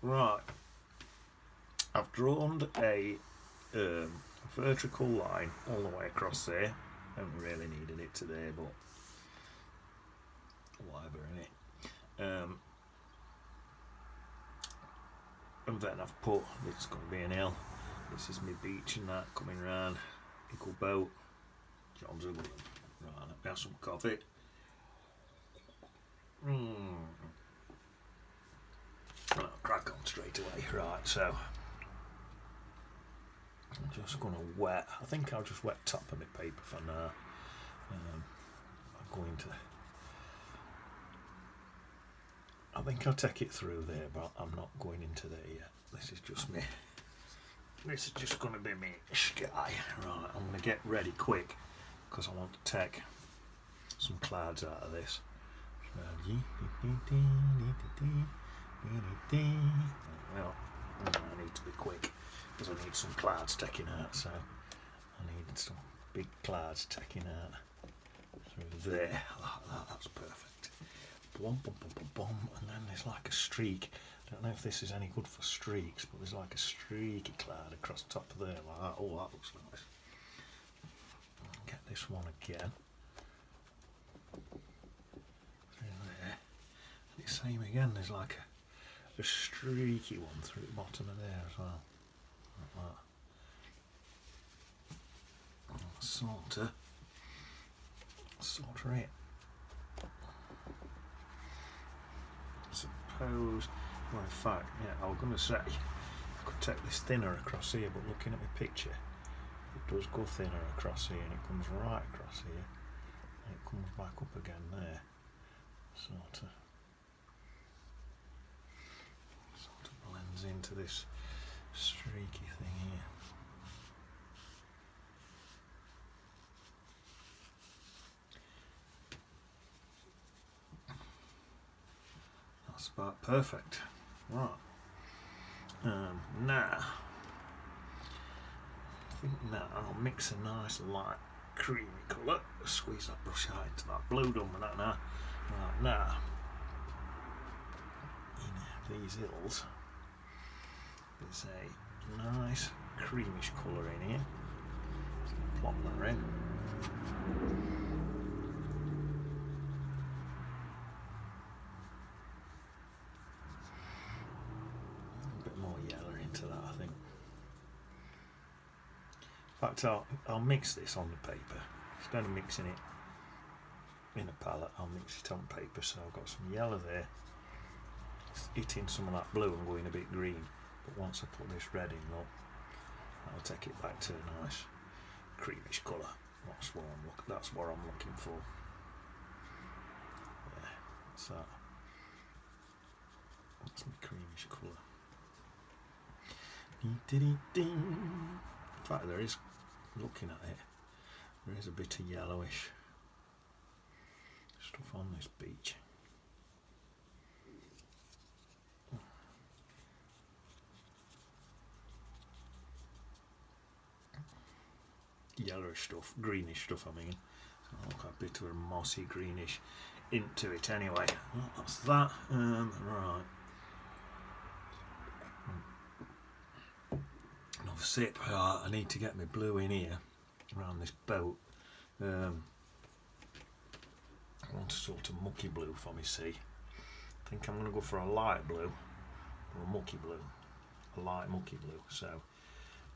Right, I've drawn a vertical line all the way across there. Haven't really needed it today, but whatever, innit? And then I've put, it's going to be an L. This is my beach and that coming round. Equal boat. John's Ugly. Right, let me have some coffee. I'll crack on straight away. Right, so I'm just going to wet. I think I'll just wet top of my paper for now. I'm going to. I think I'll take it through there, but I'm not going into there yet. This is just me. This is just going to be me sky. Right, I'm going to get ready quick because I want to take some clouds out of this. Well, I need to be quick because I need some clouds taken out, so I need some big clouds taken out through there, like that. That's perfect. Blom, blom, blom, blom, blom. And then there's like a streak. I don't know if this is any good for streaks, but there's like a streaky cloud across the top of there like that. Oh, that looks nice. Get this one again. Through there. And it's same again, there's like a streaky one through the bottom of there as well. Like that. Sort of it. Suppose, well, in fact, yeah, I was going to say I could take this thinner across here, but looking at my picture, it does go thinner across here and it comes right across here and it comes back up again there. Sort of blends into this streaky thing here. That's about perfect. Right. Now, I think now I'll mix a nice light creamy colour. Squeeze that brush out into that blue, done with that now. Right, now, in these hills, there's a nice creamish colour in here. Just going to plop that in. In fact, I'll mix this on the paper. Instead of mixing it in a palette, I'll mix it on paper. So I've got some yellow there. It's hitting some of that blue and going a bit green. But once I put this red in, look, I'll take it back to a nice creamish colour. That's what I'm looking for. Yeah, that's that. That's my creamish colour. In fact, there is, looking at it, there is a bit of yellowish stuff on this beach. Yellowish stuff, greenish stuff I mean. So I'll look a bit of a mossy greenish into it anyway. Well, that's that. Right. Another sip. I need to get my blue in here around this boat. I want a sort of mucky blue for me sea. I think I'm going to go for a light blue or a mucky blue. A light mucky blue. So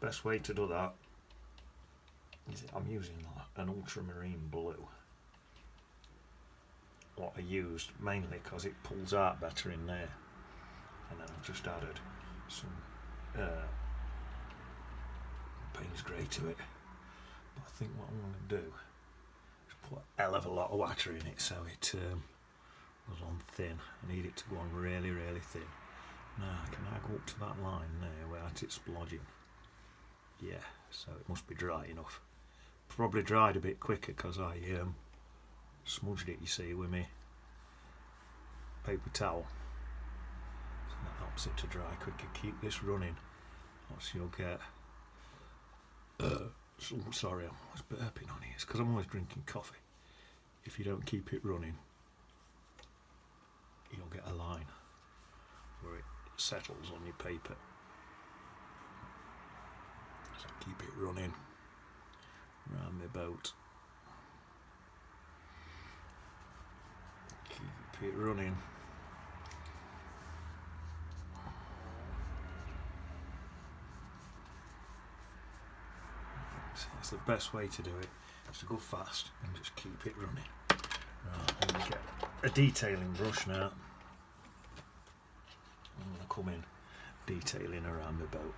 best way to do that is I'm using an ultramarine blue. What I used mainly because it pulls out better in there. And then I've just added some Payne's grey to it, but I think what I'm going to do is put a hell of a lot of water in it so it goes on thin. I need it to go on really, really thin. Now, can I go up to that line there where it's splodging? Yeah, so it must be dry enough. Probably dried a bit quicker because I smudged it, you see, with my paper towel. So that helps it to dry quicker. Keep this running, else you'll get sorry, I'm always burping on here. It's because I'm always drinking coffee. If you don't keep it running, you'll get a line where it settles on your paper. So keep it running around my boat. Keep it running. So that's the best way to do it, is to go fast and just keep it running. Right, I'm going to get a detailing brush now. I'm going to come in detailing around my boat.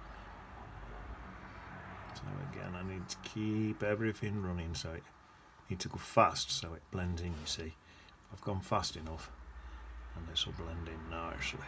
So again, I need to keep everything running, so I need to go fast so it blends in, you see. I've gone fast enough and this will blend in nicely.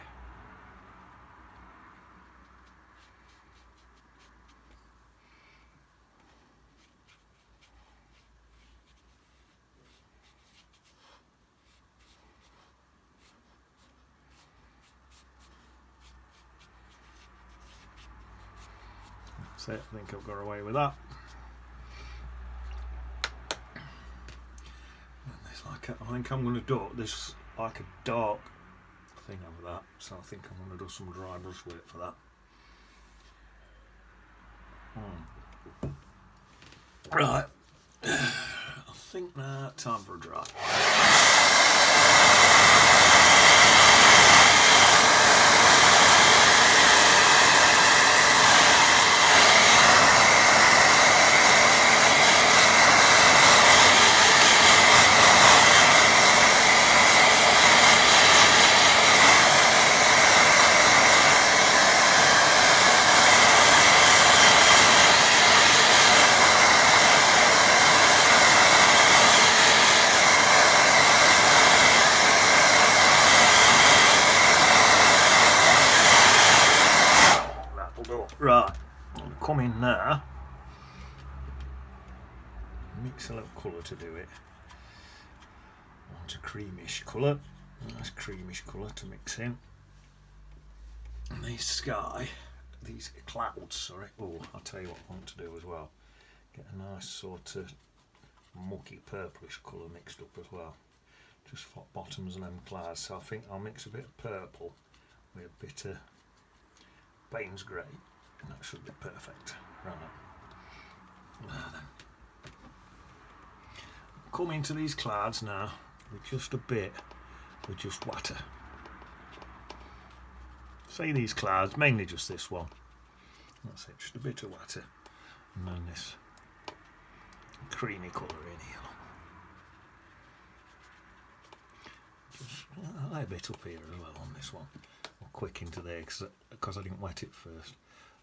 That's it, I think I've got away with that. I think I'm going to do this like a dark thing over that, so I think I'm going to do some dry brush work for that. Right, I think now time for a dry. Right, I'm going to come in now, mix a little colour to do it. I want a creamish colour, a nice creamish colour to mix in. And these clouds, sorry. Oh, I'll tell you what I want to do as well. Get a nice sort of mucky purplish colour mixed up as well. Just for bottoms and them clouds. So I think I'll mix a bit of purple with a bit of Payne's grey. And that should be perfect. Right. Now then. Come into these clouds now with just a bit of just water. Say these clouds, mainly just this one. That's it, just a bit of water. And then this creamy colour in here. Just a little bit up here as well on this one. I'll quick into there because I didn't wet it first.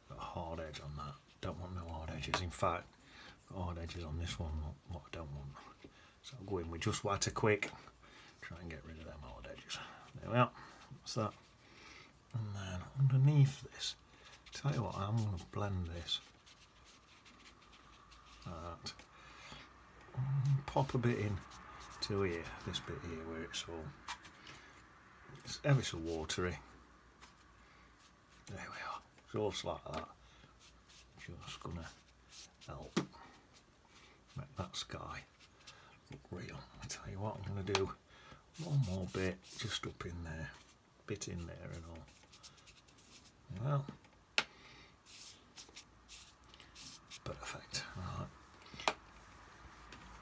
Got a hard edge on that. Don't want no hard edges. In fact, got hard edges on this one, what I don't want. So I'll go in with just water quick. Try and get rid of them hard edges. There we are. That's that. And then underneath this, tell you what, I'm going to blend this. That. Pop a bit in to here, this bit here where it's ever so watery. There we are. Just like that. Just gonna help make that sky look real. I'll tell you what, I'm gonna do one more bit just up in there, bit in there and all. Well, perfect. Right.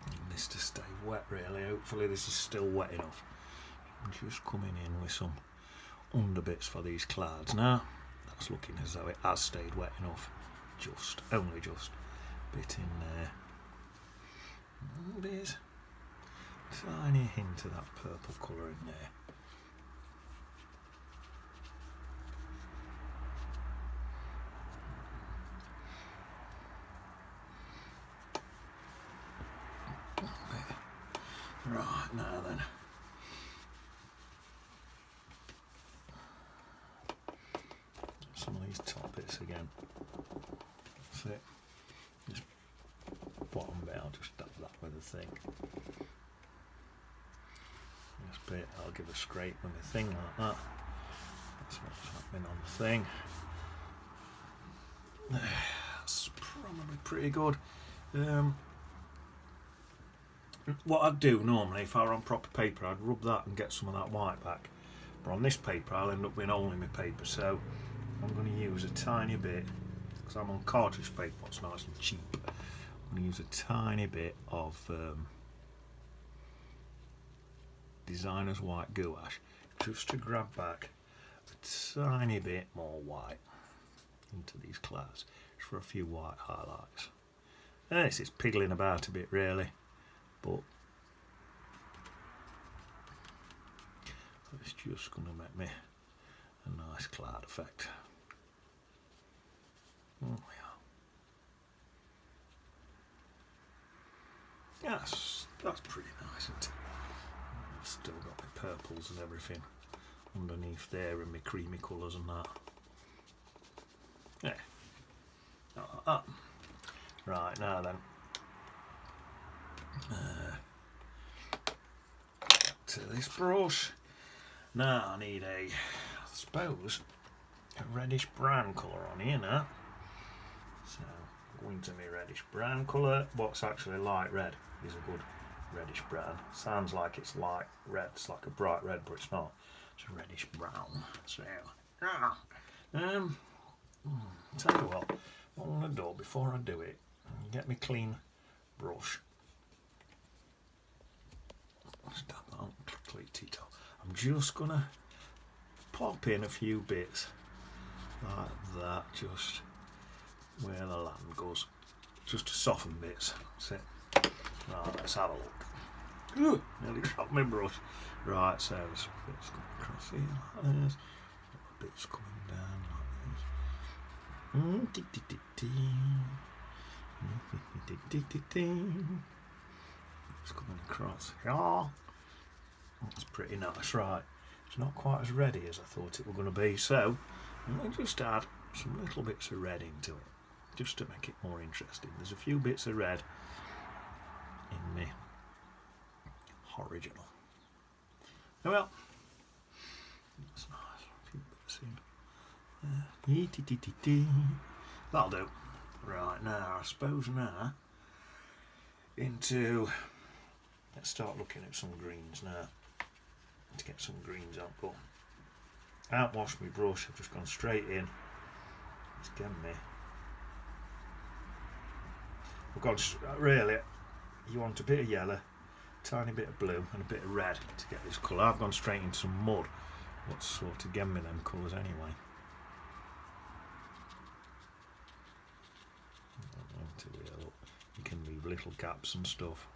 And this to stay wet really. Hopefully this is still wet enough. I'm just coming in with some under bits for these clouds now. That's looking as though it has stayed wet enough. Only just a bit in there. And there's a tiny hint of that purple colour in there. Right, now then. Some of these top bits again. That's it. This bottom bit, I'll just dab that with a thing. This bit, I'll give a scrape with a thing like that. That's what's happening on the thing. That's probably pretty good. What I'd do normally, if I were on proper paper, I'd rub that and get some of that white back. but on this paper I'll end up being holding my paper, so I'm going to use a tiny bit, because I'm on cartridge paper, what's nice and cheap. I'm going to use a tiny bit of designer's white gouache just to grab back a tiny bit more white into these clouds, just for a few white highlights. And it's piggling about a bit really, but it's just going to make me a nice cloud effect. There we are. Yes, that's pretty nice, isn't it? I've still got my purples and everything underneath there and my creamy colours and that. Yeah. Like that. Right, now then. Back to this brush. Now I need I suppose, a reddish brown colour on here now. So, go into my reddish brown colour. What's actually light red is a good reddish brown. Sounds like it's light red, it's like a bright red, but it's not. It's a reddish brown. So, tell you what I'm going to do before I do it, get me clean brush. Stop that, clean Tito. I'm just going to pop in a few bits like that, just where the land goes, just to soften bits. That's it. Right, let's have a look. Ooh, nearly dropped my brush. Right, so there's bits coming across here like this, bits coming down like this. It's coming across here. That's pretty nice, right? It's not quite as reddy as I thought it were going to be, so I'm going to just add some little bits of red into it, just to make it more interesting. There's a few bits of red in me original. Oh well, that's nice. A few bits in. That'll do. Right, now I suppose now into, let's start looking at some greens now. To get some greens on, but I haven't washed my brush, I've just gone straight in. It's getting me. I've gone, really, you want a bit of yellow, a tiny bit of blue and a bit of red to get this colour. I've gone straight into some mud, what's sort of getting me them colours anyway. You can leave little gaps and stuff.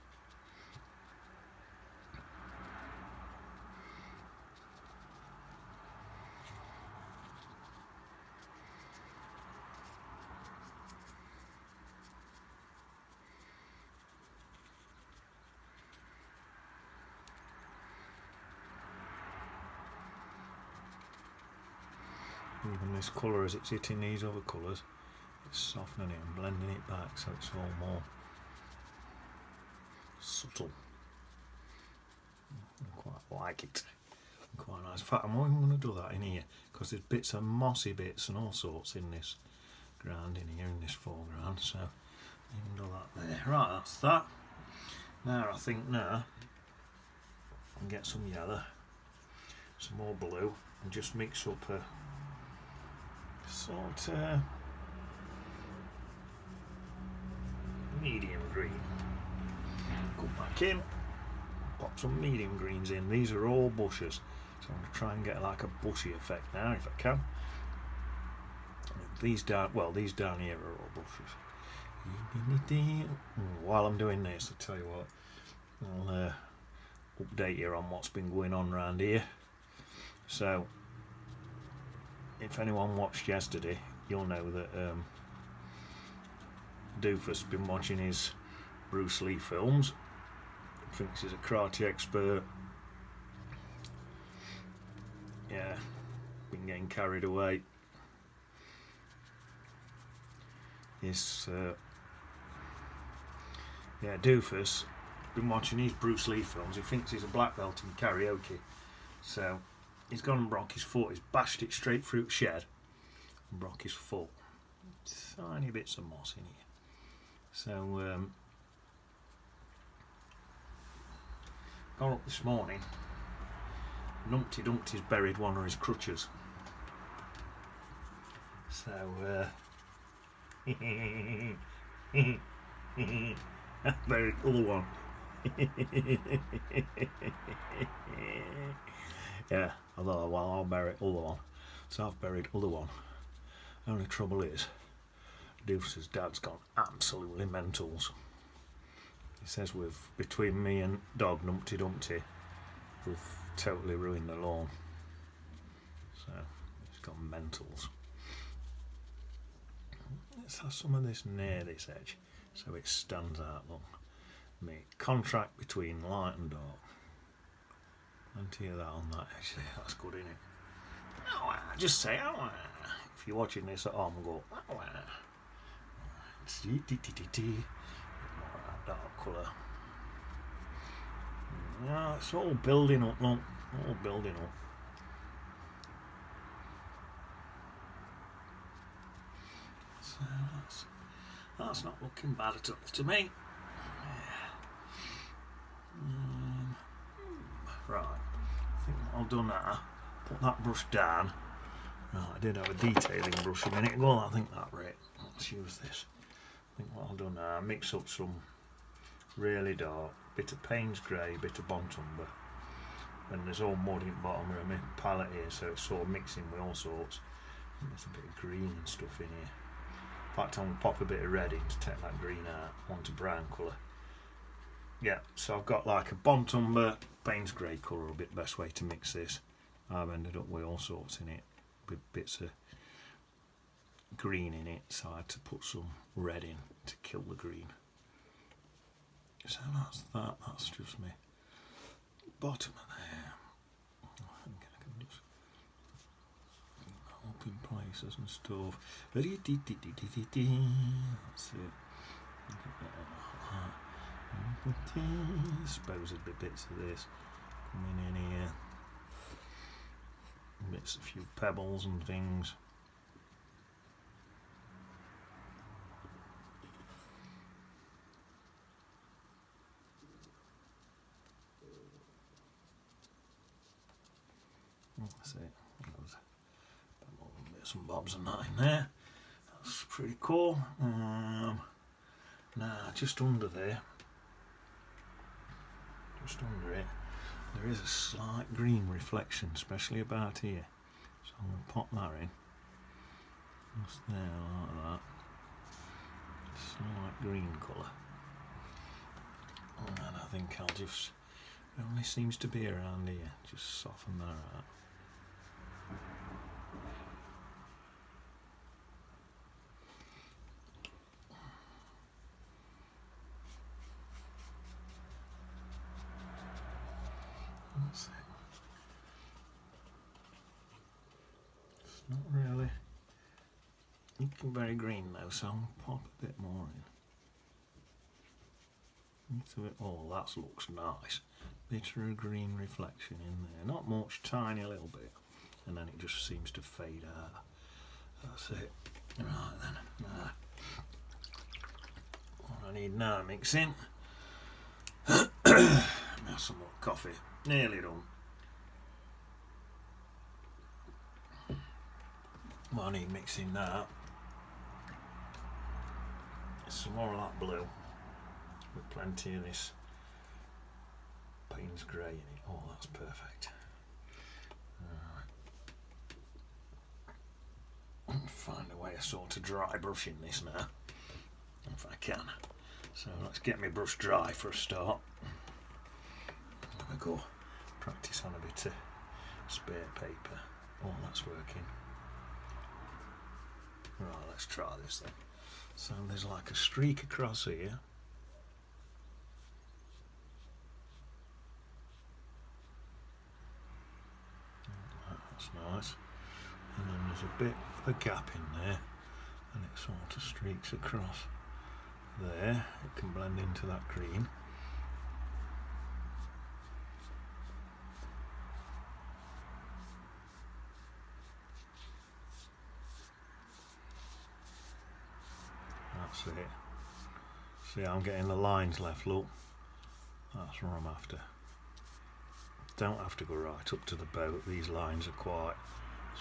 Even this colour, as it's hitting these other colours, it's softening it and blending it back so it's all more subtle. I quite like it. Quite nice. In fact, I'm not even going to do that in here because there's bits of mossy bits and all sorts in this ground in here, in this foreground, so I can do that there. Right, that's that. Now I think now I can get some yellow, some more blue, and just mix up a sort of medium green. Go back in, pop some medium greens in. These are all bushes, so I'm going to try and get like a bushy effect now if I can. These down, well, these down here are all bushes. While I'm doing this, I'll tell you what, I'll update you on what's been going on around here. So if anyone watched yesterday, you'll know that Doofus been watching his Bruce Lee films, thinks he's a karate expert. Yeah, been getting carried away. This Doofus been watching his Bruce Lee films. He thinks he's a black belt in karaoke, so he's gone and broke his foot. He's bashed it straight through the shed and broke his foot. Tiny bits of moss in here. So got up this morning, Numpty Dumpty's buried one of his crutches. So, buried other one. Yeah, although, well, I'll bury other one. So I've buried other one. Only trouble is, Doofus's dad's gone absolutely mentals. He says between me and dog Numpty Dumpty, we've totally ruined the lawn. So he's gone mentals. Let's have some of this near this edge so it stands out. Look, contract between light and dark. Plenty of that on that edge there. That's good, isn't it? Oh, just say oh. If you're watching this at home, go oh. More of that dark colour. Yeah, it's all building up, look. All building up. So that's not looking bad at all to me. Right, I think I've done that. Put that brush down. Right, I did have a detailing brush a minute ago. I think that right. Let's use this. I think what I've done now, mix up some really dark, bit of Payne's Grey, bit of Bontumber, and there's all mud in the bottom of my palette here, so it's sort of mixing with all sorts. And there's a bit of green and stuff in here. In fact, I'm going to pop a bit of red in to take that green out onto brown colour. Yeah, so I've got like a Bontumber, Payne's Grey colour, a bit best way to mix this. I've ended up with all sorts in it, with bits of green in it, so I had to put some red in to kill the green. So that's that, that's just me bottom of there. I think I can just up in places and stuff. That's it. I suppose there'd be bits of this coming in here. Bits, a few pebbles and things. That's it. There's bits and bobs and that in there. That's pretty cool. Now, just under there, just under it, there is a slight green reflection, especially about here. So I'm going to pop that in. Just there, like that. Slight green colour. And I think I'll just, it only seems to be around here, just soften that out. That's it. It's not really looking very green though, so I'll pop a bit more in. Into it. Oh, that looks nice. Bit of a green reflection in there. Not much, tiny little bit. And then it just seems to fade out. That's it. Right then. Now, what I need now mixing. Now some more coffee. Nearly done. What I need mixing now is some more of that blue with plenty of this Payne's Grey in it. Oh, that's perfect. Find a way of sort of dry brushing this now, if I can. So let's get my brush dry for a start. I'm going to go practice on a bit of spare paper. Oh, that's working. Right, let's try this then. So there's like a streak across here. That's nice. And then there's a bit of a gap in there, and it sort of streaks across there. It can blend into that green. That's it. See, I'm getting the lines left, look. That's what I'm after. don't have to go right up to the boat. These lines are quite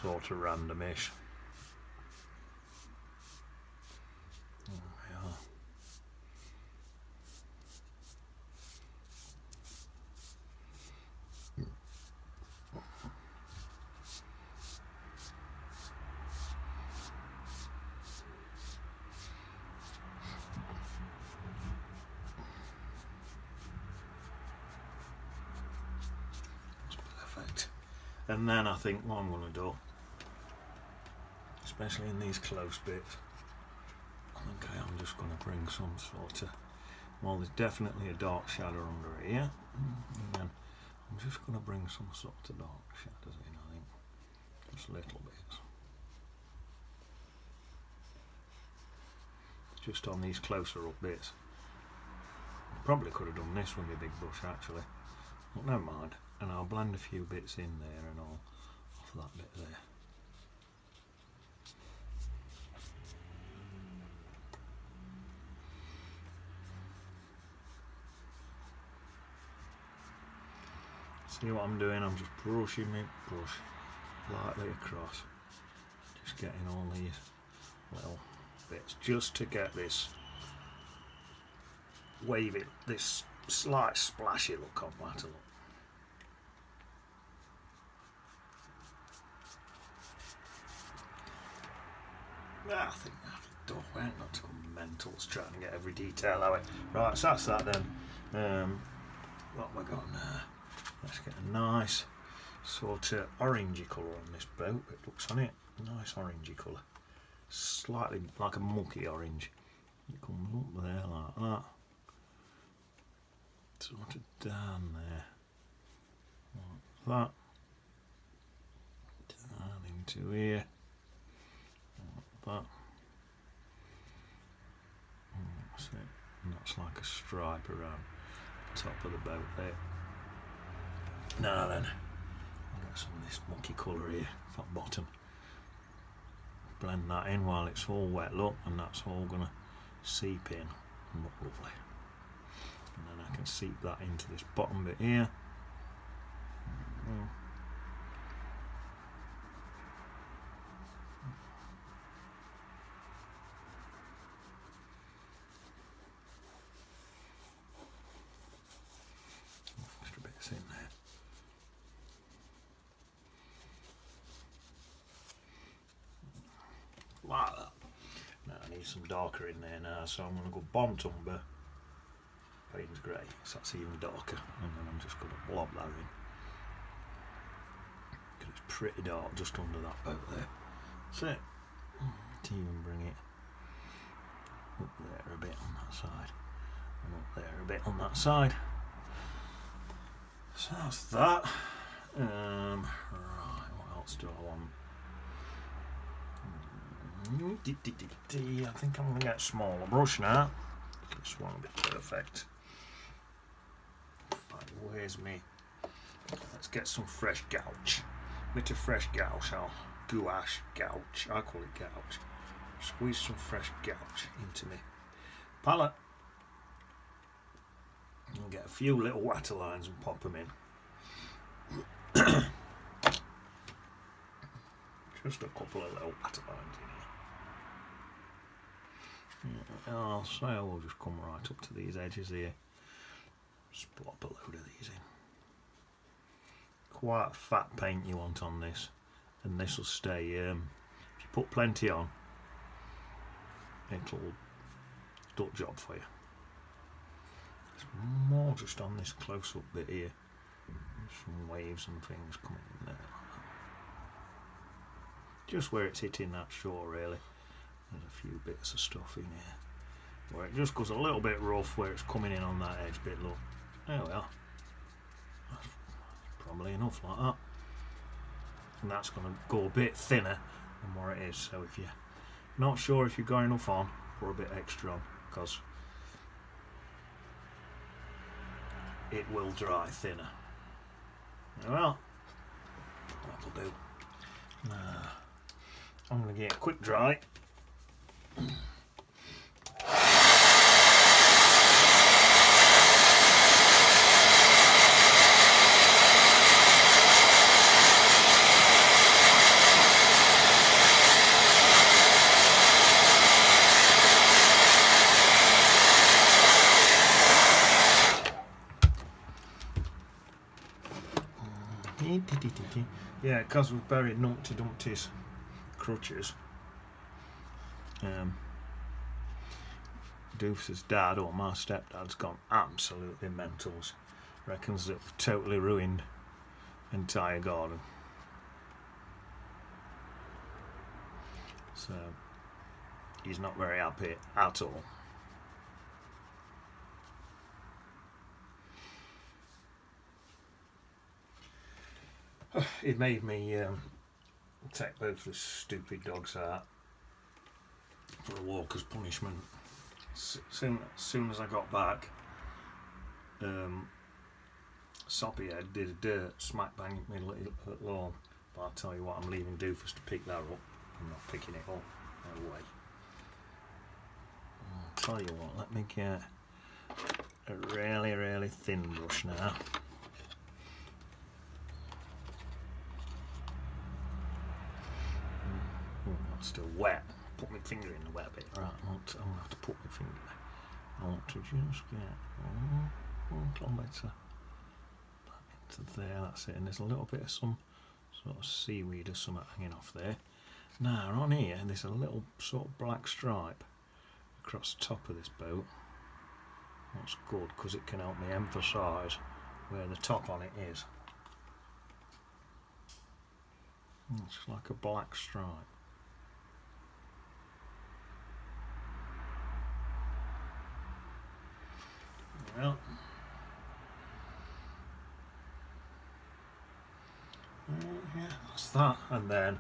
sort of randomish. There we are. And then I think what I'm going to do, especially in these close bits, I think I am just going to bring some sort of, well, there's definitely a dark shadow under here, and then I'm just going to bring some sort of dark shadows in, I think, just little bits. Just on these closer up bits. Probably could have done this with my big brush actually, but never mind. And I'll blend a few bits in there and all off that bit there. See what I'm doing? I'm just brushing my brush lightly across. Just getting all these little bits just to get this wavy, this slight splashy look on that look. I think that'll do. We ain't got to go mentals trying to get every detail out of it. Right, so that's that then. What we're got now? Let's get a nice sort of orangey colour on this boat. It looks on it. Nice orangey colour. Slightly like a mucky orange. It comes up there like that. Sort of down there. Like that. Down into here. That. That's it. And that's like a stripe around the top of the boat there. Now then, I'll get some of this mucky colour here, that bottom. Blend that in while it's all wet, look, and that's all going to seep in and look lovely. And then I can seep that into this bottom bit here. Extra bits in there. Like that. Now I need some darker in there now, so I'm going to go Bond Umber, Payne's Grey, so that's even darker, and then I'm just going to blob that in. Because it's pretty dark just under that boat there. That's it. To even bring it up there a bit on that side, and up there a bit on that side. So that's that. Right, what else do I want? I think I'm going to get a smaller brush now. This one will be perfect. Fine, where's me? Let's get some fresh gouache. Bit of fresh gouache, gouache, gouache. I call it gouache. Squeeze some fresh gouache into me palette. And get a few little waterlines and pop them in. Just a couple of little waterlines in here. I'll say I will just come right up to these edges here. Just plop a load of these in. Quite a fat paint you want on this, and this will stay. If you put plenty on, it'll do the job for you. It's more just on this close-up bit here. There's some waves and things coming in there. Just where it's hitting that shore, really. There's a few bits of stuff in here where it just goes a little bit rough where it's coming in on that edge bit. Look, there we are. That's probably enough like that, and that's going to go a bit thinner than what it is. So if you're not sure if you've got enough on, put a bit extra on, because it will dry thinner. Well, that'll do. I'm going to get a quick dry. Yeah, because we've buried Numpty Dumpty's crutches. Doofus's dad, or my stepdad's gone absolutely mentals. Reckons that we've totally ruined entire garden. So he's not very happy at all. It made me take both the stupid dogs out for a walk as punishment. Soon as I got back, Soppyhead did a dirt smack bang in the middle of the lawn. But I'll tell you what, I'm leaving Doofus to pick that up. I'm not picking it up. No way. I'll tell you what, let me get a really, really thin brush now. That's still wet. Put my finger in the wet bit. Right, I'm going to have to put my finger. I want to just get a little bit into there. That's it. And there's a little bit of some sort of seaweed or something hanging off there. Now on here, there's a little sort of black stripe across the top of this boat. That's good because it can help me emphasise where the top on it is. It's like a black stripe. Well, yeah, that's that. And then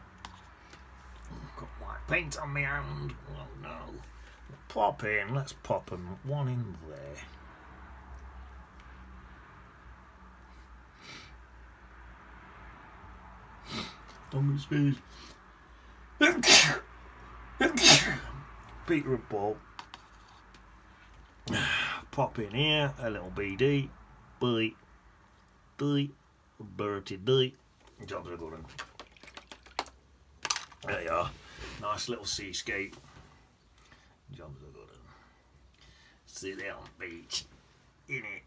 I've got white paint on my hand. Oh no! Pop in. Let's pop them one in there. Don't sneeze. Peter and Paul. Pop in here, a little BD, bite, Bertie bite, jobs are good one. There you are, nice little seascape, jobs are good one. Sit down beach, in it.